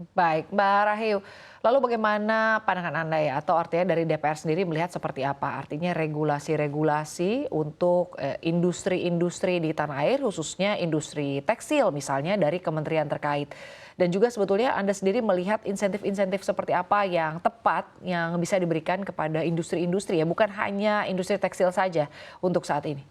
Baik, Mbak Rahayu. Lalu bagaimana pandangan Anda ya, atau artinya dari DPR sendiri melihat seperti apa? Artinya regulasi-regulasi untuk industri-industri di tanah air, khususnya industri tekstil misalnya dari kementerian terkait. Dan juga sebetulnya Anda sendiri melihat insentif-insentif seperti apa yang tepat yang bisa diberikan kepada industri-industri ya, bukan hanya industri tekstil saja untuk saat ini.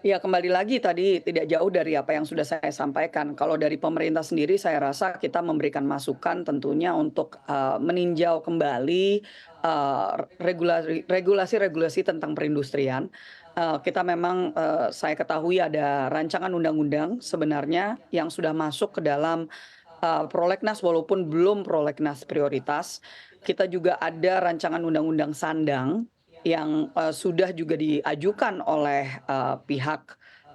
Ya kembali lagi tadi tidak jauh dari apa yang sudah saya sampaikan. Kalau dari pemerintah sendiri saya rasa kita memberikan masukan tentunya untuk, meninjau kembali, regulasi-regulasi tentang perindustrian. Kita memang, saya ketahui ada rancangan undang-undang sebenarnya yang sudah masuk ke dalam, prolegnas walaupun belum prolegnas prioritas. Kita juga ada rancangan undang-undang sandang yang, sudah juga diajukan oleh, pihak,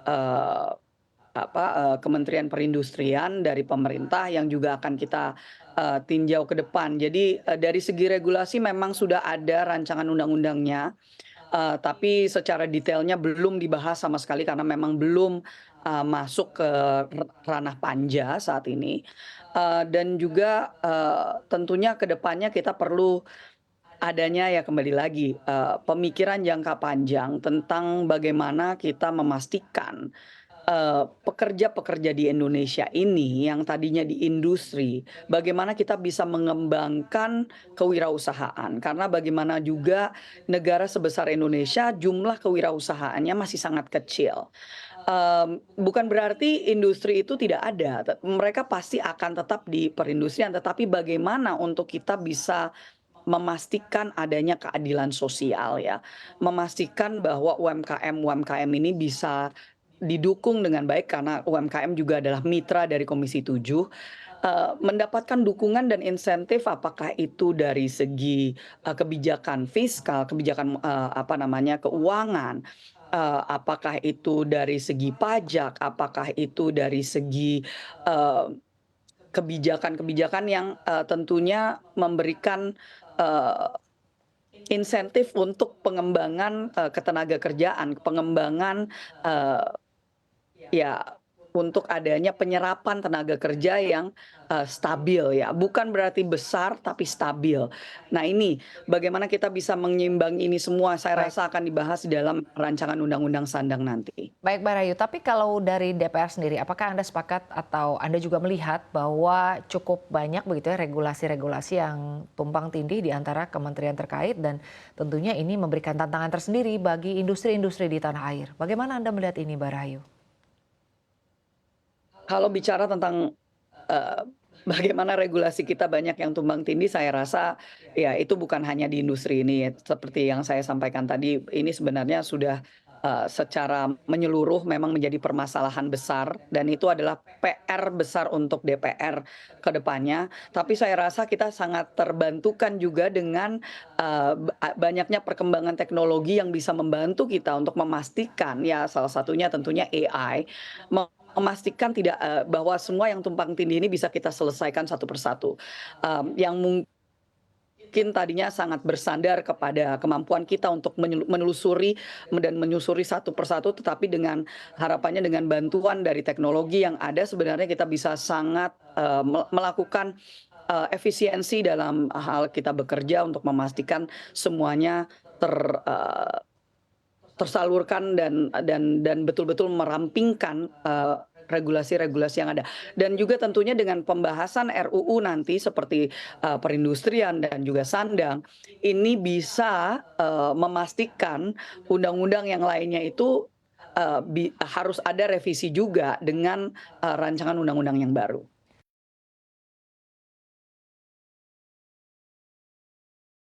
eee, Kementerian Perindustrian dari pemerintah yang juga akan kita, tinjau ke depan. Jadi, dari segi regulasi memang sudah ada rancangan undang-undangnya, tapi secara detailnya belum dibahas sama sekali karena memang belum, masuk ke ranah panja saat ini, dan juga, tentunya ke depannya kita perlu adanya ya kembali lagi, pemikiran jangka panjang tentang bagaimana kita memastikan, pekerja-pekerja di Indonesia ini yang tadinya di industri, bagaimana kita bisa mengembangkan kewirausahaan. Karena bagaimanapun juga negara sebesar Indonesia jumlah kewirausahaannya masih sangat kecil. Bukan berarti industri itu tidak ada, mereka pasti akan tetap di perindustrian, tetapi bagaimana untuk kita bisa memastikan adanya keadilan sosial ya, memastikan bahwa UMKM-UMKM ini bisa didukung dengan baik karena UMKM juga adalah mitra dari Komisi 7, mendapatkan dukungan dan insentif apakah itu dari segi, kebijakan fiskal, kebijakan, keuangan, apakah itu dari segi pajak, apakah itu dari segi, eee kebijakan-kebijakan yang, tentunya memberikan, eee, insentif untuk pengembangan, ketenagakerjaan, pengembangan, eee, ya untuk adanya penyerapan tenaga kerja yang, stabil ya, bukan berarti besar tapi stabil. Nah ini, bagaimana kita bisa menyimbang ini semua saya Baik. rasa akan dibahas di dalam rancangan undang-undang sandang nanti. Baik Mbak Rahayu, tapi kalau dari DPR sendiri, apakah Anda sepakat atau Anda juga melihat bahwa cukup banyak begitu ya regulasi-regulasi yang tumpang tindih di antara kementerian terkait dan tentunya ini memberikan tantangan tersendiri bagi industri-industri di tanah air. Bagaimana Anda melihat ini Mbak Rahayu? Kalau bicara tentang, eee, bagaimana regulasi kita banyak yang tumbang tindih, saya rasa ya itu bukan hanya di industri ini ya, seperti yang saya sampaikan tadi, ini sebenarnya sudah, secara menyeluruh memang menjadi permasalahan besar dan itu adalah PR besar untuk DPR ke depannya. Tapi saya rasa kita sangat terbantukan juga dengan, banyaknya perkembangan teknologi yang bisa membantu kita untuk memastikan ya salah satunya tentunya AI, memastikan tidak, bahwa semua yang tumpang tindih ini bisa kita selesaikan satu persatu. Yang mungkin tadinya sangat bersandar kepada kemampuan kita untuk menelusuri dan menyusuri satu persatu, tetapi dengan harapannya dengan bantuan dari teknologi yang ada sebenarnya kita bisa sangat, melakukan, efisiensi dalam hal kita bekerja untuk memastikan semuanya ter eee tersalurkan dan betul-betul merampingkan, regulasi-regulasi yang ada. Dan juga tentunya dengan pembahasan RUU nanti seperti, perindustrian dan juga sandang, ini bisa, memastikan undang-undang yang lainnya itu, harus ada revisi juga dengan, rancangan undang-undang yang baru.